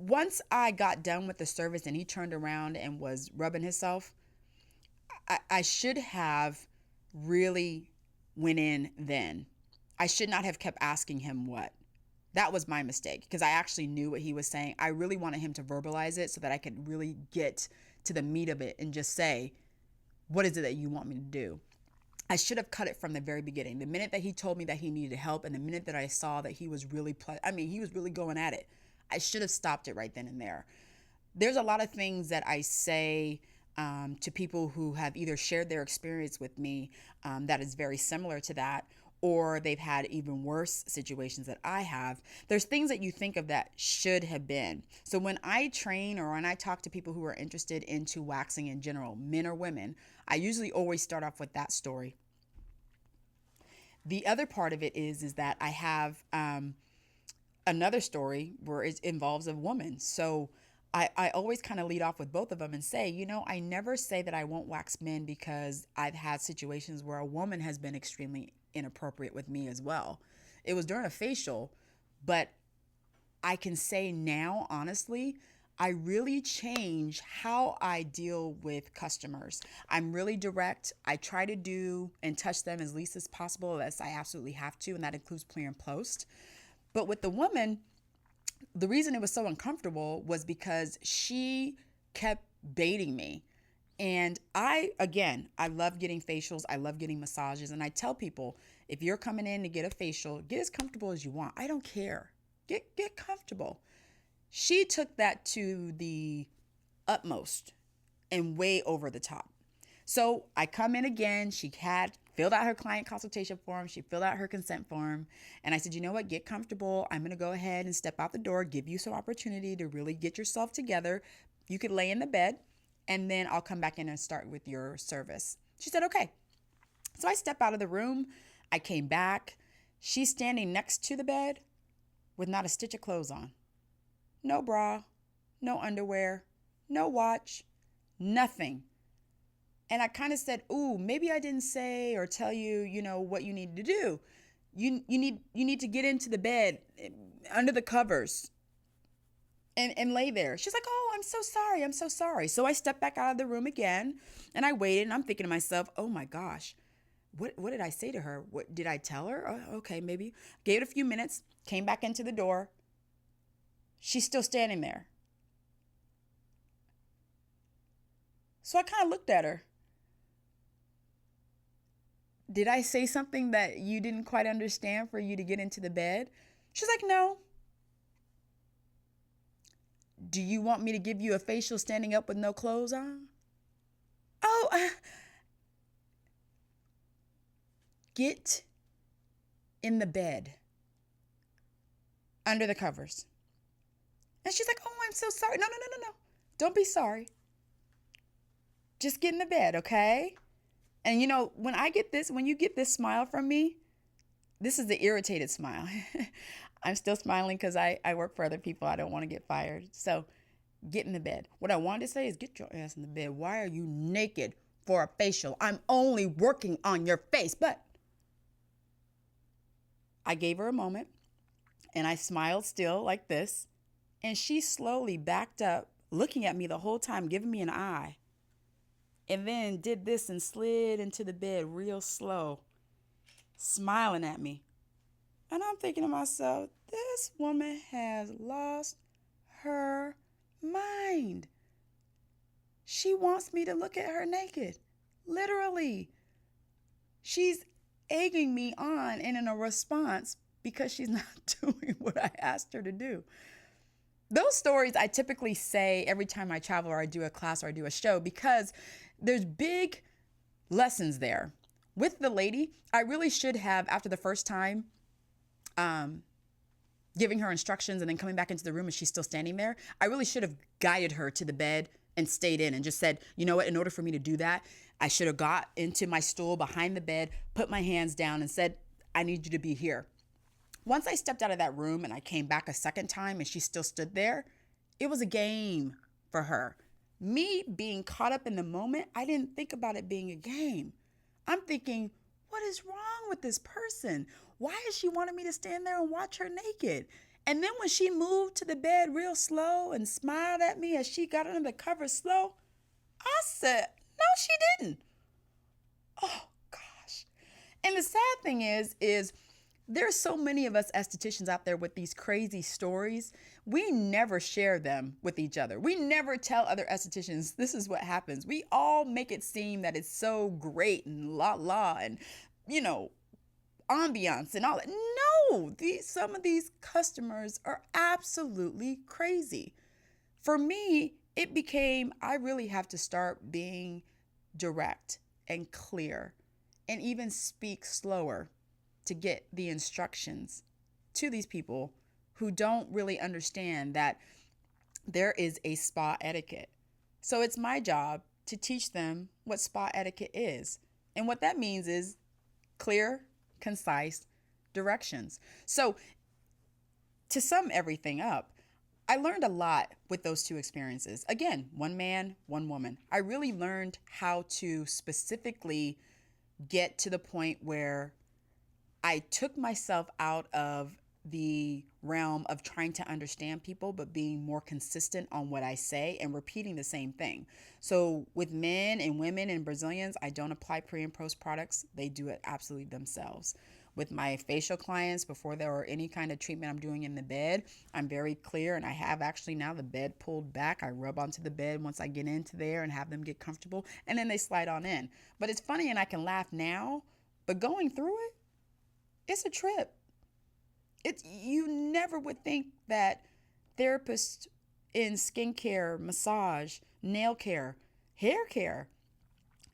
once I got done with the service and he turned around and was rubbing himself, I should have really went in then. I should not have kept asking him what. That was my mistake because I actually knew what he was saying. I really wanted him to verbalize it so that I could really get to the meat of it and just say, what is it that you want me to do? I should have cut it from the very beginning. The minute that he told me that he needed help and the minute that I saw that he was really, he was really going at it, I should have stopped it right then and there. There's a lot of things that I say to people who have either shared their experience with me that is very similar to that, or they've had even worse situations that I have. There's things that you think of that should have been. So when I train or when I talk to people who are interested into waxing in general, men or women, I usually always start off with that story. The other part of it is that I have another story where it involves a woman. So I always kind of lead off with both of them and say, I never say that I won't wax men because I've had situations where a woman has been extremely inappropriate with me as well. It was during a facial, but I can say now, honestly, I really change how I deal with customers. I'm really direct. I try to do and touch them as least as possible as I absolutely have to, and that includes pre and post. But with the woman, the reason it was so uncomfortable was because she kept baiting me. And I love getting facials. I love getting massages. And I tell people, if you're coming in to get a facial, get as comfortable as you want. I don't care. Get comfortable. She took that to the utmost and way over the top. So I come in again. She had filled out her client consultation form. She filled out her consent form. And I said, you know what? Get comfortable. I'm going to go ahead and step out the door, give you some opportunity to really get yourself together. You could lay in the bed and then I'll come back in and start with your service. She said, okay. So I step out of the room. I came back. She's standing next to the bed with not a stitch of clothes on. No bra, no underwear, no watch, nothing. And I kind of said, ooh, maybe I didn't say or tell you, what you need to do. You need to get into the bed under the covers and lay there. She's like, oh, I'm so sorry. I'm so sorry. So I stepped back out of the room again and I waited and I'm thinking to myself, oh my gosh, what did I say to her? What did I tell her? Oh, okay, maybe. Gave it a few minutes, came back into the door. She's still standing there. So I kind of looked at her. Did I say something that you didn't quite understand for you to get into the bed? She's like, no. Do you want me to give you a facial standing up with no clothes on? Oh, get in the bed under the covers. And she's like, oh, I'm so sorry. No, no, no, no, no. Don't be sorry. Just get in the bed, okay? And when you get this smile from me, this is the irritated smile. I'm still smiling because I work for other people. I don't want to get fired. So get in the bed. What I wanted to say is get your ass in the bed. Why are you naked for a facial? I'm only working on your face. But I gave her a moment and I smiled still like this. And she slowly backed up, looking at me the whole time, giving me an eye. And then did this and slid into the bed real slow, smiling at me. And I'm thinking to myself, this woman has lost her mind. She wants me to look at her naked. Literally. She's egging me on and in a response because she's not doing what I asked her to do. Those stories I typically say every time I travel or I do a class or I do a show because there's big lessons there. With the lady, I really should have, after the first time, giving her instructions and then coming back into the room and she's still standing there, I really should have guided her to the bed and stayed in and just said, you know what, in order for me to do that, I should have got into my stool behind the bed, put my hands down and said, I need you to be here. Once I stepped out of that room and I came back a second time and she still stood there, it was a game for her. Me being caught up in the moment, I didn't think about it being a game. I'm thinking, what is wrong with this person? Why is she wanting me to stand there and watch her naked? And then when she moved to the bed real slow and smiled at me as she got under the covers slow, I said, no, she didn't. Oh gosh. And the sad thing is there's so many of us estheticians out there with these crazy stories. We never share them with each other. We never tell other estheticians this is what happens. We all make it seem that it's so great and la and you know ambiance and all that. No, some of these customers are absolutely crazy. For me, it became I really have to start being direct and clear and even speak slower to get the instructions to these people who don't really understand that there is a spa etiquette. So it's my job to teach them what spa etiquette is. And what that means is clear, concise directions. So to sum everything up, I learned a lot with those two experiences. Again, one man, one woman. I really learned how to specifically get to the point where I took myself out of the realm of trying to understand people, but being more consistent on what I say and repeating the same thing. So with men and women and Brazilians, I don't apply pre and post products. They do it absolutely themselves. With my facial clients, before there are any kind of treatment I'm doing in the bed, I'm very clear, and I have actually now the bed pulled back. I rub onto the bed once I get into there and have them get comfortable, and then they slide on in. But it's funny, and I can laugh now, but going through it, it's a trip. You never would think that therapists in skincare, massage, nail care, hair care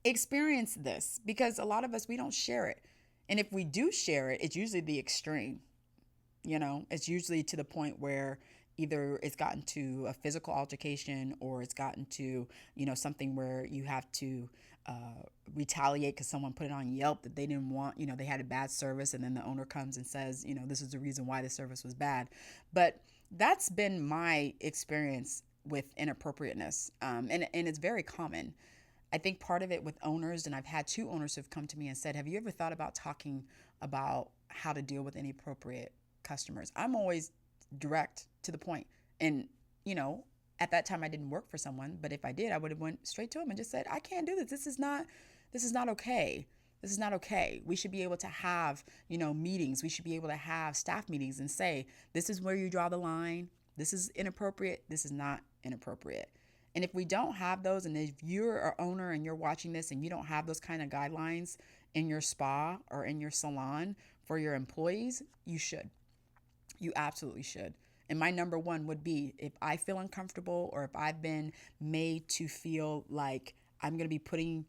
experience this, because a lot of us, we don't share it. And if we do share it, it's usually the extreme. It's usually to the point where either it's gotten to a physical altercation, or it's gotten to, something where you have to retaliate because someone put it on Yelp that they didn't want, they had a bad service, and then the owner comes and says, this is the reason why the service was bad. But that's been my experience with inappropriateness. And it's very common. I think part of it with owners, and I've had two owners who've come to me and said, have you ever thought about talking about how to deal with inappropriate customers? I'm always direct to the point. And, at that time I didn't work for someone, but if I did, I would have went straight to them and just said, I can't do this. This is not okay. This is not okay. We should be able to have, meetings. We should be able to have staff meetings and say, this is where you draw the line. This is inappropriate. This is not inappropriate. And if we don't have those, and if you're an owner and you're watching this and you don't have those kind of guidelines in your spa or in your salon for your employees, you should. You absolutely should. And my number one would be, if I feel uncomfortable, or if I've been made to feel like I'm going to be putting,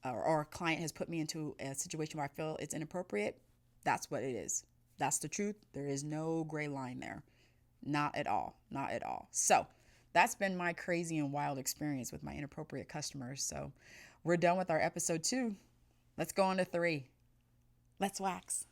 or a client has put me into a situation where I feel it's inappropriate, that's what it is. That's the truth. There is no gray line there. Not at all. Not at all. So that's been my crazy and wild experience with my inappropriate customers. So we're done with our episode 2. Let's go on to 3. Let's wax.